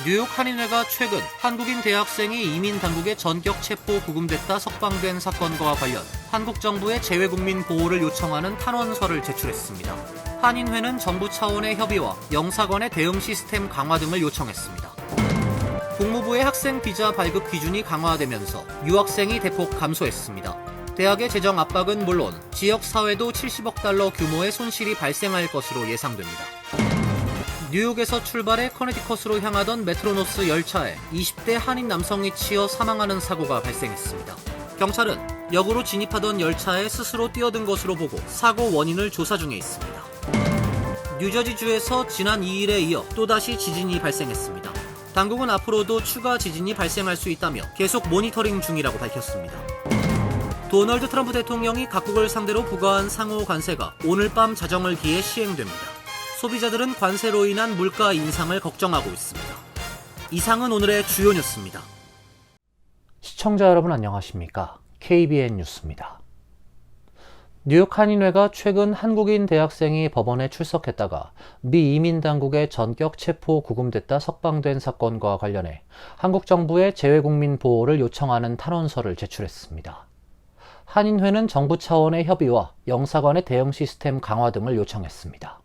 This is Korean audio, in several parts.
뉴욕 한인회가 최근 한국인 대학생이 이민 당국의 전격 체포 구금됐다 석방된 사건과 관련 한국 정부의 재외국민 보호를 요청하는 탄원서를 제출했습니다. 한인회는 정부 차원의 협의와 영사관의 대응 시스템 강화 등을 요청했습니다. 국무부의 학생 비자 발급 기준이 강화되면서 유학생이 대폭 감소했습니다. 대학의 재정 압박은 물론 지역 사회도 70억 달러 규모의 손실이 발생할 것으로 예상됩니다. 뉴욕에서 출발해 커네티컷으로 향하던 메트로노스 열차에 20대 한인 남성이 치여 사망하는 사고가 발생했습니다. 경찰은 역으로 진입하던 열차에 스스로 뛰어든 것으로 보고 사고 원인을 조사 중에 있습니다. 뉴저지주에서 지난 2일에 이어 또다시 지진이 발생했습니다. 당국은 앞으로도 추가 지진이 발생할 수 있다며 계속 모니터링 중이라고 밝혔습니다. 도널드 트럼프 대통령이 각국을 상대로 부과한 상호 관세가 오늘 밤 자정을 기해 시행됩니다. 소비자들은 관세로 인한 물가 인상을 걱정하고 있습니다. 이상은 오늘의 주요 뉴스입니다. 시청자 여러분 안녕하십니까? KBN 뉴스입니다. 뉴욕 한인회가 최근 한국인 대학생이 법원에 출석했다가 미 이민당국의 전격 체포 구금됐다 석방된 사건과 관련해 한국 정부의 재외국민 보호를 요청하는 탄원서를 제출했습니다. 한인회는 정부 차원의 협의와 영사관의 대응 시스템 강화 등을 요청했습니다.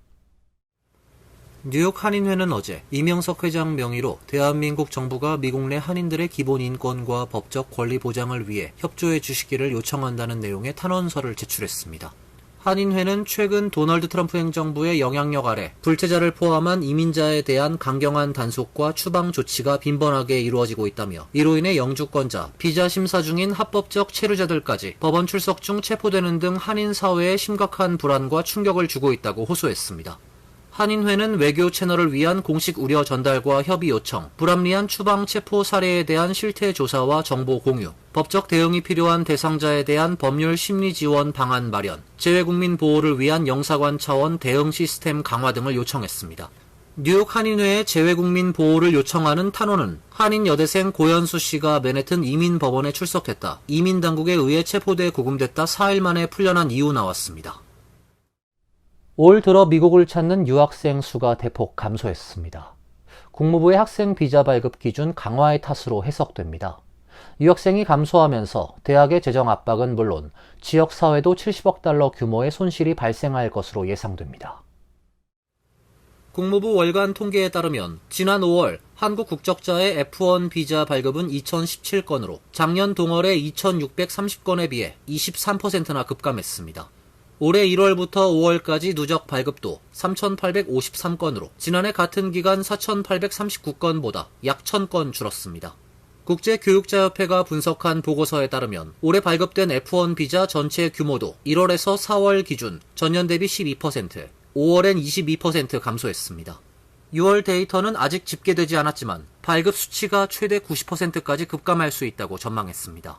뉴욕 한인회는 어제 이명석 회장 명의로 대한민국 정부가 미국 내 한인들의 기본 인권과 법적 권리 보장을 위해 협조해 주시기를 요청한다는 내용의 탄원서를 제출했습니다. 한인회는 최근 도널드 트럼프 행정부의 영향력 아래 불체자를 포함한 이민자에 대한 강경한 단속과 추방 조치가 빈번하게 이루어지고 있다며 이로 인해 영주권자, 비자 심사 중인 합법적 체류자들까지 법원 출석 중 체포되는 등 한인 사회에 심각한 불안과 충격을 주고 있다고 호소했습니다. 한인회는 외교 채널을 위한 공식 우려 전달과 협의 요청, 불합리한 추방 체포 사례에 대한 실태 조사와 정보 공유, 법적 대응이 필요한 대상자에 대한 법률 심리 지원 방안 마련, 재외국민 보호를 위한 영사관 차원 대응 시스템 강화 등을 요청했습니다. 뉴욕 한인회의 재외국민 보호를 요청하는 탄원은 한인 여대생 고현수 씨가 맨해튼 이민법원에 출석했다 이민당국에 의해 체포돼 구금됐다 4일 만에 풀려난 이후 나왔습니다. 올 들어 미국을 찾는 유학생 수가 대폭 감소했습니다. 국무부의 학생 비자 발급 기준 강화의 탓으로 해석됩니다. 유학생이 감소하면서 대학의 재정 압박은 물론 지역 사회도 70억 달러 규모의 손실이 발생할 것으로 예상됩니다. 국무부 월간 통계에 따르면 지난 5월 한국 국적자의 F1 비자 발급은 2017건으로 작년 동월의 2630건에 비해 23%나 급감했습니다. 올해 1월부터 5월까지 누적 발급도 3853건으로 지난해 같은 기간 4839건보다 약 1000건 줄었습니다. 국제교육자협회가 분석한 보고서에 따르면 올해 발급된 F1 비자 전체 규모도 1월에서 4월 기준 전년 대비 12%, 5월엔 22% 감소했습니다. 6월 데이터는 아직 집계되지 않았지만 발급 수치가 최대 90%까지 급감할 수 있다고 전망했습니다.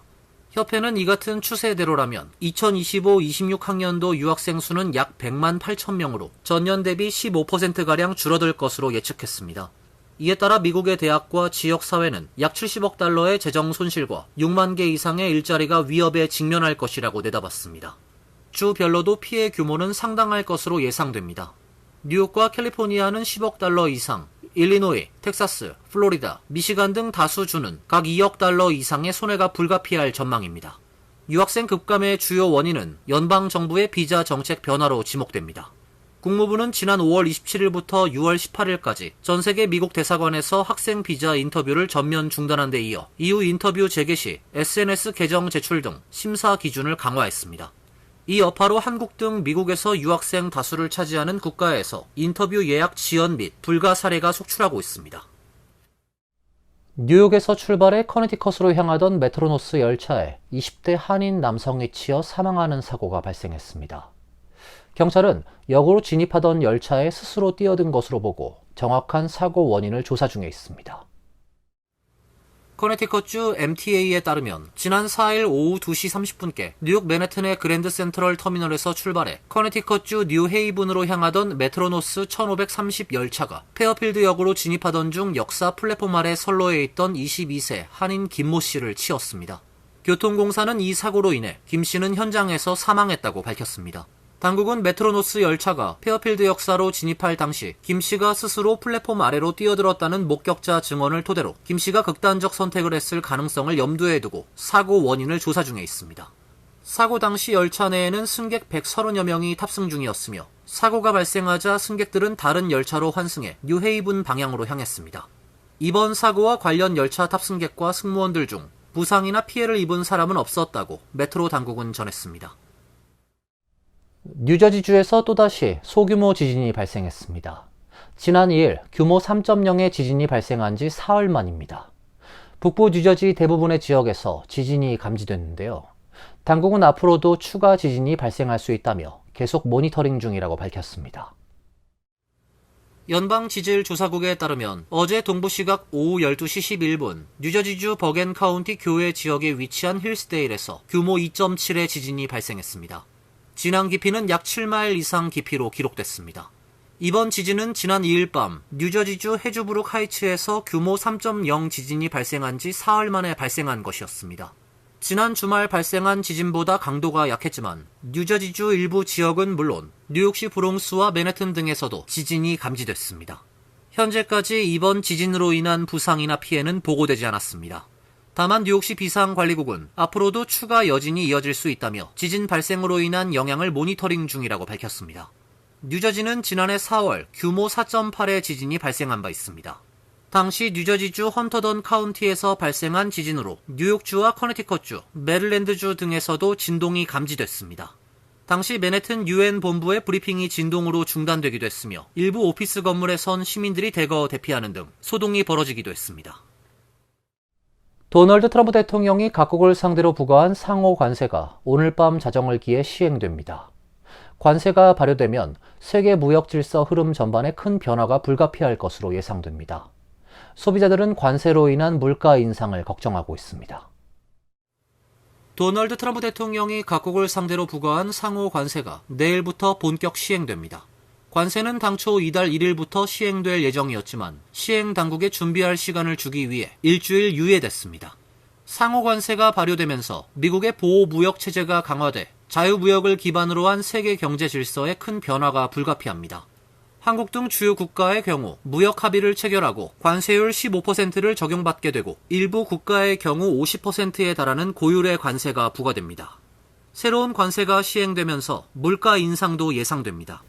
협회는 이 같은 추세대로라면 2025-26 학년도 유학생 수는 약 100만 8천 명으로 전년 대비 15%가량 줄어들 것으로 예측했습니다. 이에 따라 미국의 대학과 지역사회는 약 70억 달러의 재정 손실과 6만 개 이상의 일자리가 위협에 직면할 것이라고 내다봤습니다. 주별로도 피해 규모는 상당할 것으로 예상됩니다. 뉴욕과 캘리포니아는 10억 달러 이상, 일리노이, 텍사스, 플로리다, 미시간 등 다수 주는 각 2억 달러 이상의 손해가 불가피할 전망입니다. 유학생 급감의 주요 원인은 연방정부의 비자 정책 변화로 지목됩니다. 국무부는 지난 5월 27일부터 6월 18일까지 전 세계 미국 대사관에서 학생 비자 인터뷰를 전면 중단한 데 이어 이후 인터뷰 재개 시 SNS 계정 제출 등 심사 기준을 강화했습니다. 이 여파로 한국 등 미국에서 유학생 다수를 차지하는 국가에서 인터뷰 예약 지연 및 불가 사례가 속출하고 있습니다. 뉴욕에서 출발해 커네티컷으로 향하던 메트로노스 열차에 20대 한인 남성이 치여 사망하는 사고가 발생했습니다. 경찰은 역으로 진입하던 열차에 스스로 뛰어든 것으로 보고 정확한 사고 원인을 조사 중에 있습니다. 커네티컷주 MTA에 따르면 지난 4일 오후 2시 30분께 뉴욕 맨해튼의 그랜드 센트럴 터미널에서 출발해 커네티컷주 뉴헤이븐으로 향하던 메트로노스 1530 열차가 페어필드 역으로 진입하던 중 역사 플랫폼 아래 선로에 있던 22세 한인 김모 씨를 치었습니다. 교통공사는 이 사고로 인해 김 씨는 현장에서 사망했다고 밝혔습니다. 당국은 메트로노스 열차가 페어필드 역사로 진입할 당시 김 씨가 스스로 플랫폼 아래로 뛰어들었다는 목격자 증언을 토대로 김 씨가 극단적 선택을 했을 가능성을 염두에 두고 사고 원인을 조사 중에 있습니다. 사고 당시 열차 내에는 승객 130여 명이 탑승 중이었으며 사고가 발생하자 승객들은 다른 열차로 환승해 뉴헤이븐 방향으로 향했습니다. 이번 사고와 관련 열차 탑승객과 승무원들 중 부상이나 피해를 입은 사람은 없었다고 메트로 당국은 전했습니다. 뉴저지주에서 또다시 소규모 지진이 발생했습니다. 지난 2일 규모 3.0의 지진이 발생한 지 사흘 만입니다. 북부 뉴저지 대부분의 지역에서 지진이 감지됐는데요. 당국은 앞으로도 추가 지진이 발생할 수 있다며 계속 모니터링 중이라고 밝혔습니다. 연방지질조사국에 따르면 어제 동부시각 오후 12시 11분 뉴저지주 버겐 카운티 교외 지역에 위치한 힐스데일에서 규모 2.7의 지진이 발생했습니다. 진앙 깊이는 약 7마일 이상 깊이로 기록됐습니다. 이번 지진은 지난 2일 밤 뉴저지주 해주브룩 하이츠에서 규모 3.0 지진이 발생한 지 사흘 만에 발생한 것이었습니다. 지난 주말 발생한 지진보다 강도가 약했지만 뉴저지주 일부 지역은 물론 뉴욕시 브롱스와 맨해튼 등에서도 지진이 감지됐습니다. 현재까지 이번 지진으로 인한 부상이나 피해는 보고되지 않았습니다. 다만 뉴욕시 비상관리국은 앞으로도 추가 여진이 이어질 수 있다며 지진 발생으로 인한 영향을 모니터링 중이라고 밝혔습니다. 뉴저지는 지난해 4월 규모 4.8의 지진이 발생한 바 있습니다. 당시 뉴저지주 헌터던 카운티에서 발생한 지진으로 뉴욕주와 커네티컷주, 메릴랜드주 등에서도 진동이 감지됐습니다. 당시 맨해튼 UN 본부의 브리핑이 진동으로 중단되기도 했으며 일부 오피스 건물에 선 시민들이 대거 대피하는 등 소동이 벌어지기도 했습니다. 도널드 트럼프 대통령이 각국을 상대로 부과한 상호 관세가 오늘 밤 자정을 기해 시행됩니다. 관세가 발효되면 세계 무역 질서 흐름 전반에 큰 변화가 불가피할 것으로 예상됩니다. 소비자들은 관세로 인한 물가 인상을 걱정하고 있습니다. 도널드 트럼프 대통령이 각국을 상대로 부과한 상호 관세가 내일부터 본격 시행됩니다. 관세는 당초 이달 1일부터 시행될 예정이었지만 시행 당국에 준비할 시간을 주기 위해 일주일 유예됐습니다. 상호 관세가 발효되면서 미국의 보호 무역 체제가 강화돼 자유무역을 기반으로 한 세계 경제 질서에 큰 변화가 불가피합니다. 한국 등 주요 국가의 경우 무역 합의를 체결하고 관세율 15%를 적용받게 되고 일부 국가의 경우 50%에 달하는 고율의 관세가 부과됩니다. 새로운 관세가 시행되면서 물가 인상도 예상됩니다.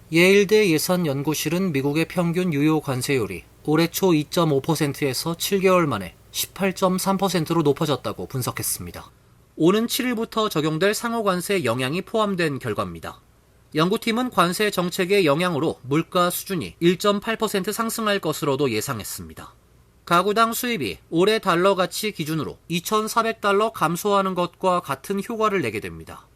예일대 예산연구실은 미국의 평균 유효 관세율이 올해 초 2.5%에서 7개월 만에 18.3%로 높아졌다고 분석했습니다. 오는 7일부터 적용될 상호관세 영향이 포함된 결과입니다. 연구팀은 관세 정책의 영향으로 물가 수준이 1.8% 상승할 것으로도 예상했습니다. 가구당 수입이 올해 달러 가치 기준으로 2,400달러 감소하는 것과 같은 효과를 내게 됩니다.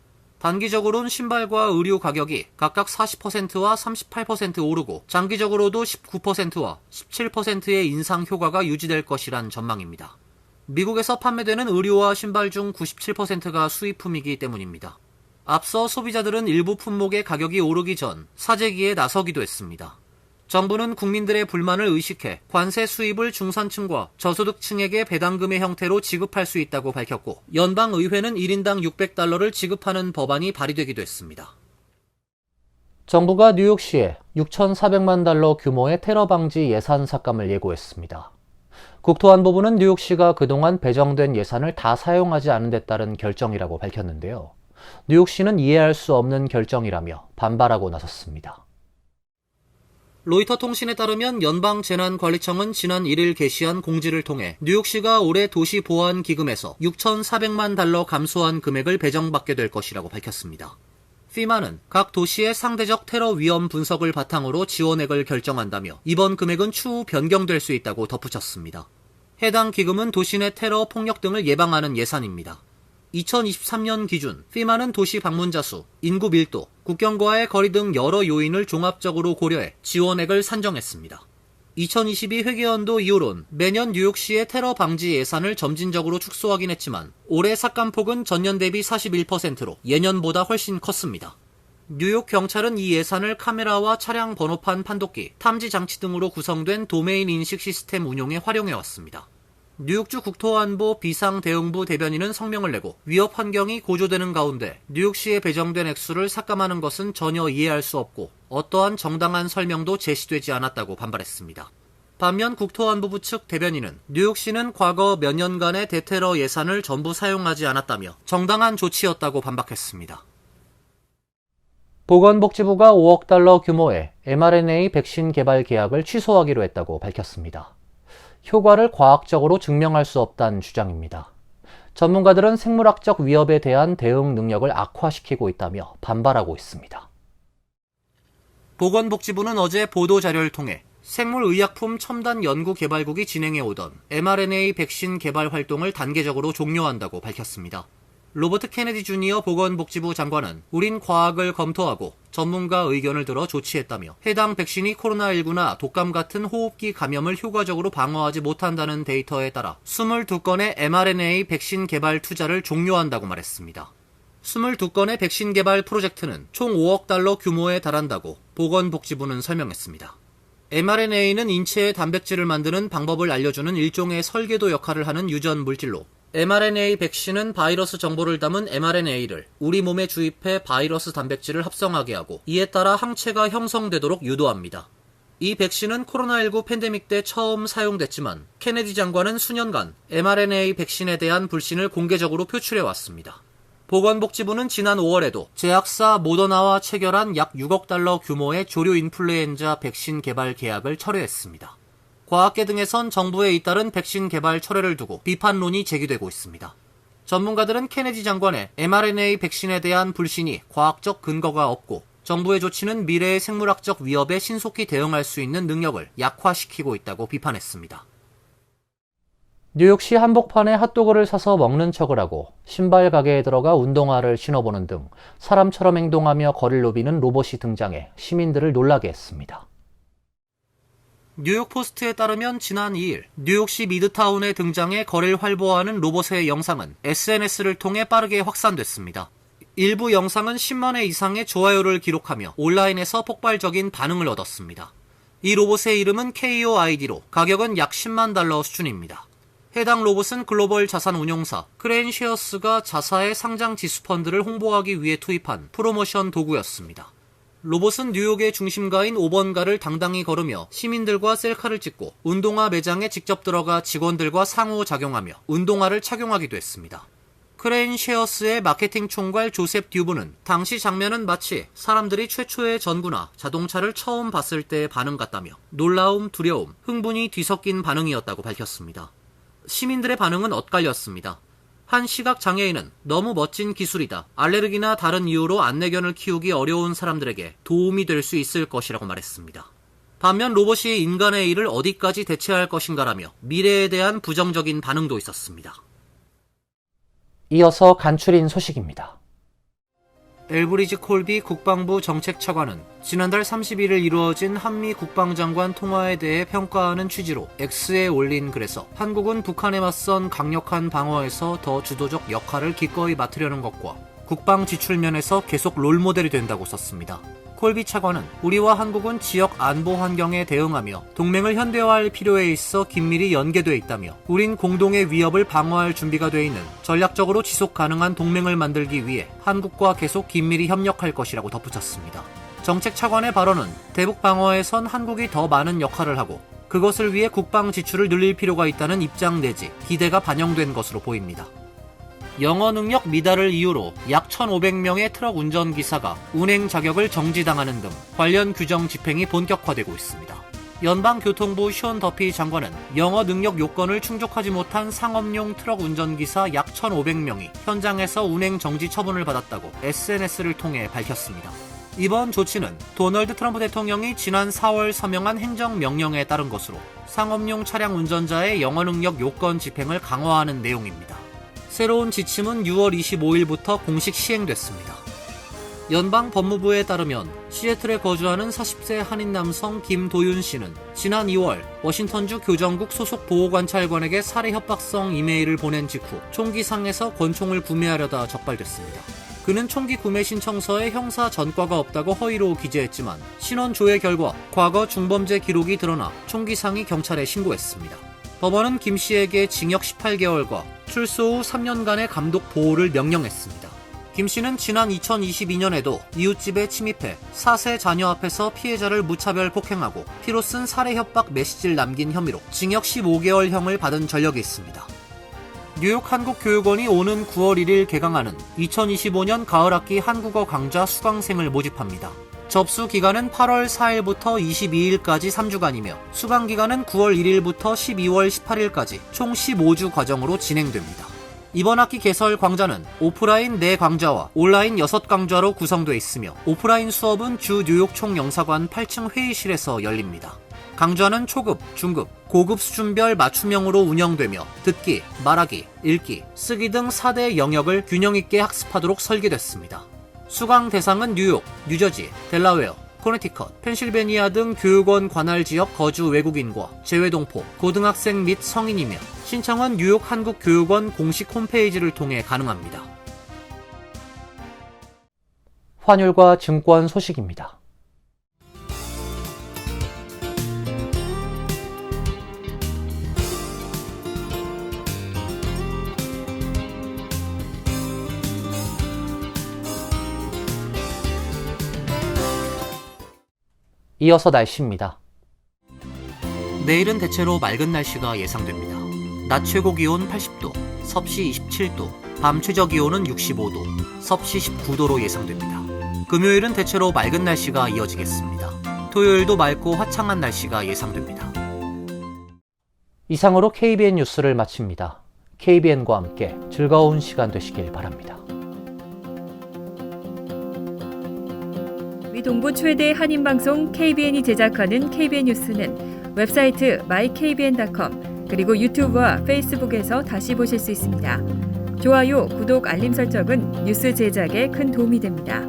단기적으로는 신발과 의류 가격이 각각 40%와 38% 오르고 장기적으로도 19%와 17%의 인상 효과가 유지될 것이란 전망입니다. 미국에서 판매되는 의류와 신발 중 97%가 수입품이기 때문입니다. 앞서 소비자들은 일부 품목의 가격이 오르기 전 사재기에 나서기도 했습니다. 정부는 국민들의 불만을 의식해 관세 수입을 중산층과 저소득층에게 배당금의 형태로 지급할 수 있다고 밝혔고 연방의회는 1인당 600달러를 지급하는 법안이 발의되기도 했습니다. 정부가 뉴욕시에 6,400만 달러 규모의 테러 방지 예산 삭감을 예고했습니다. 국토안보부는 뉴욕시가 그동안 배정된 예산을 다 사용하지 않은 데 따른 결정이라고 밝혔는데요. 뉴욕시는 이해할 수 없는 결정이라며 반발하고 나섰습니다. 로이터 통신에 따르면 연방재난관리청은 지난 1일 게시한 공지를 통해 뉴욕시가 올해 도시보안기금에서 6,400만 달러 감소한 금액을 배정받게 될 것이라고 밝혔습니다. FEMA는 각 도시의 상대적 테러 위험 분석을 바탕으로 지원액을 결정한다며 이번 금액은 추후 변경될 수 있다고 덧붙였습니다. 해당 기금은 도시 내 테러, 폭력 등을 예방하는 예산입니다. 2023년 기준 FEMA는 도시 방문자 수, 인구 밀도, 국경과의 거리 등 여러 요인을 종합적으로 고려해 지원액을 산정했습니다. 2022 회계연도 이후론 매년 뉴욕시의 테러 방지 예산을 점진적으로 축소하긴 했지만 올해 삭감폭은 전년 대비 41%로 예년보다 훨씬 컸습니다. 뉴욕 경찰은 이 예산을 카메라와 차량 번호판 판독기, 탐지 장치 등으로 구성된 도메인 인식 시스템 운용에 활용해왔습니다. 뉴욕주 국토안보 비상대응부 대변인은 성명을 내고 위협 환경이 고조되는 가운데 뉴욕시에 배정된 액수를 삭감하는 것은 전혀 이해할 수 없고 어떠한 정당한 설명도 제시되지 않았다고 반발했습니다. 반면 국토안보부 측 대변인은 뉴욕시는 과거 몇 년간의 대테러 예산을 전부 사용하지 않았다며 정당한 조치였다고 반박했습니다. 보건복지부가 5억 달러 규모의 mRNA 백신 개발 계약을 취소하기로 했다고 밝혔습니다. 효과를 과학적으로 증명할 수 없다는 주장입니다. 전문가들은 생물학적 위협에 대한 대응 능력을 악화시키고 있다며 반발하고 있습니다. 보건복지부는 어제 보도자료를 통해 생물의약품 첨단 연구개발국이 진행해오던 mRNA 백신 개발 활동을 단계적으로 종료한다고 밝혔습니다. 로버트 케네디 주니어 보건복지부 장관은 우린 과학을 검토하고 전문가 의견을 들어 조치했다며 해당 백신이 코로나19나 독감 같은 호흡기 감염을 효과적으로 방어하지 못한다는 데이터에 따라 22건의 mRNA 백신 개발 투자를 종료한다고 말했습니다. 22건의 백신 개발 프로젝트는 총 5억 달러 규모에 달한다고 보건복지부는 설명했습니다. mRNA는 인체의 단백질을 만드는 방법을 알려주는 일종의 설계도 역할을 하는 유전 물질로 mRNA 백신은 바이러스 정보를 담은 mRNA를 우리 몸에 주입해 바이러스 단백질을 합성하게 하고 이에 따라 항체가 형성되도록 유도합니다. 이 백신은 코로나19 팬데믹 때 처음 사용됐지만 케네디 장관은 수년간 mRNA 백신에 대한 불신을 공개적으로 표출해왔습니다. 보건복지부는 지난 5월에도 제약사 모더나와 체결한 약 6억 달러 규모의 조류 인플루엔자 백신 개발 계약을 철회했습니다. 과학계 등에선 정부에 잇따른 백신 개발 철회를 두고 비판론이 제기되고 있습니다. 전문가들은 케네디 장관의 mRNA 백신에 대한 불신이 과학적 근거가 없고 정부의 조치는 미래의 생물학적 위협에 신속히 대응할 수 있는 능력을 약화시키고 있다고 비판했습니다. 뉴욕시 한복판에 핫도그를 사서 먹는 척을 하고 신발 가게에 들어가 운동화를 신어보는 등 사람처럼 행동하며 거리를 누비는 로봇이 등장해 시민들을 놀라게 했습니다. 뉴욕포스트에 따르면 지난 2일 뉴욕시 미드타운에 등장해 거리를 활보하는 로봇의 영상은 SNS를 통해 빠르게 확산됐습니다. 일부 영상은 10만 회 이상의 좋아요를 기록하며 온라인에서 폭발적인 반응을 얻었습니다. 이 로봇의 이름은 KOID로 가격은 약 10만 달러 수준입니다. 해당 로봇은 글로벌 자산 운용사 크레인쉐어스가 자사의 상장 지수펀드를 홍보하기 위해 투입한 프로모션 도구였습니다. 로봇은 뉴욕의 중심가인 5번가를 당당히 걸으며 시민들과 셀카를 찍고 운동화 매장에 직접 들어가 직원들과 상호작용하며 운동화를 착용하기도 했습니다. 크레인쉐어스의 마케팅 총괄 조셉 듀브는 당시 장면은 마치 사람들이 최초의 전구나 자동차를 처음 봤을 때의 반응 같다며 놀라움, 두려움, 흥분이 뒤섞인 반응이었다고 밝혔습니다. 시민들의 반응은 엇갈렸습니다. 한 시각장애인은 너무 멋진 기술이다. 알레르기나 다른 이유로 안내견을 키우기 어려운 사람들에게 도움이 될 수 있을 것이라고 말했습니다. 반면 로봇이 인간의 일을 어디까지 대체할 것인가라며 미래에 대한 부정적인 반응도 있었습니다. 이어서 간추린 소식입니다. 엘브리지 콜비 국방부 정책차관은 지난달 31일 이루어진 한미 국방장관 통화에 대해 평가하는 취지로 X에 올린 글에서 한국은 북한에 맞선 강력한 방어에서 더 주도적 역할을 기꺼이 맡으려는 것과 국방 지출 면에서 계속 롤모델이 된다고 썼습니다. 콜비 차관은 우리와 한국은 지역 안보 환경에 대응하며 동맹을 현대화할 필요에 있어 긴밀히 연계돼 있다며 우린 공동의 위협을 방어할 준비가 돼 있는 전략적으로 지속 가능한 동맹을 만들기 위해 한국과 계속 긴밀히 협력할 것이라고 덧붙였습니다. 정책 차관의 발언은 대북 방어에선 한국이 더 많은 역할을 하고 그것을 위해 국방 지출을 늘릴 필요가 있다는 입장 내지 기대가 반영된 것으로 보입니다. 영어 능력 미달을 이유로 약 1,500명의 트럭 운전기사가 운행 자격을 정지당하는 등 관련 규정 집행이 본격화되고 있습니다. 연방교통부 션 더피 장관은 영어 능력 요건을 충족하지 못한 상업용 트럭 운전기사 약 1,500명이 현장에서 운행 정지 처분을 받았다고 SNS를 통해 밝혔습니다. 이번 조치는 도널드 트럼프 대통령이 지난 4월 서명한 행정명령에 따른 것으로 상업용 차량 운전자의 영어 능력 요건 집행을 강화하는 내용입니다. 새로운 지침은 6월 25일부터 공식 시행됐습니다. 연방법무부에 따르면 시애틀에 거주하는 40세 한인 남성 김도윤 씨는 지난 2월 워싱턴주 교정국 소속 보호관찰관에게 살해 협박성 이메일을 보낸 직후 총기상에서 권총을 구매하려다 적발됐습니다. 그는 총기 구매 신청서에 형사 전과가 없다고 허위로 기재했지만 신원 조회 결과 과거 중범죄 기록이 드러나 총기상이 경찰에 신고했습니다. 법원은 김 씨에게 징역 18개월과 출소 후 3년간의 감독 보호를 명령했습니다. 김 씨는 지난 2022년에도 이웃집에 침입해 4세 자녀 앞에서 피해자를 무차별 폭행하고 피로 쓴 살해 협박 메시지를 남긴 혐의로 징역 15개월형을 받은 전력이 있습니다. 뉴욕 한국교육원이 오는 9월 1일 개강하는 2025년 가을학기 한국어 강좌 수강생을 모집합니다. 접수 기간은 8월 4일부터 22일까지 3주간이며 수강 기간은 9월 1일부터 12월 18일까지 총 15주 과정으로 진행됩니다. 이번 학기 개설 강좌는 오프라인 4강좌와 온라인 6강좌로 구성되어 있으며 오프라인 수업은 주 뉴욕 총영사관 8층 회의실에서 열립니다. 강좌는 초급, 중급, 고급 수준별 맞춤형으로 운영되며 듣기, 말하기, 읽기, 쓰기 등 4대 영역을 균형 있게 학습하도록 설계됐습니다. 수강 대상은 뉴욕, 뉴저지, 델라웨어, 코네티컷, 펜실베니아 등 교육원 관할 지역 거주 외국인과 재외동포, 고등학생 및 성인이며 신청은 뉴욕 한국교육원 공식 홈페이지를 통해 가능합니다. 환율과 증권 소식입니다. 이어서 날씨입니다. 내일은 대체로 맑은 날씨가 예상됩니다. 낮 최고 기온 80도, 섭씨 27도, 밤 최저 기온은 65도, 섭씨 19도로 예상됩니다. 금요일은 대체로 맑은 날씨가 이어지겠습니다. 토요일도 맑고 화창한 날씨가 예상됩니다. 이상으로 KBN 뉴스를 마칩니다. KBN과 함께 즐거운 시간 되시길 바랍니다. 미 동부 최대 한인방송 KBN이 제작하는 KBN 뉴스는 웹사이트 mykbn.com 그리고 유튜브와 페이스북에서 다시 보실 수 있습니다. 좋아요, 구독, 알림 설정은 뉴스 제작에 큰 도움이 됩니다.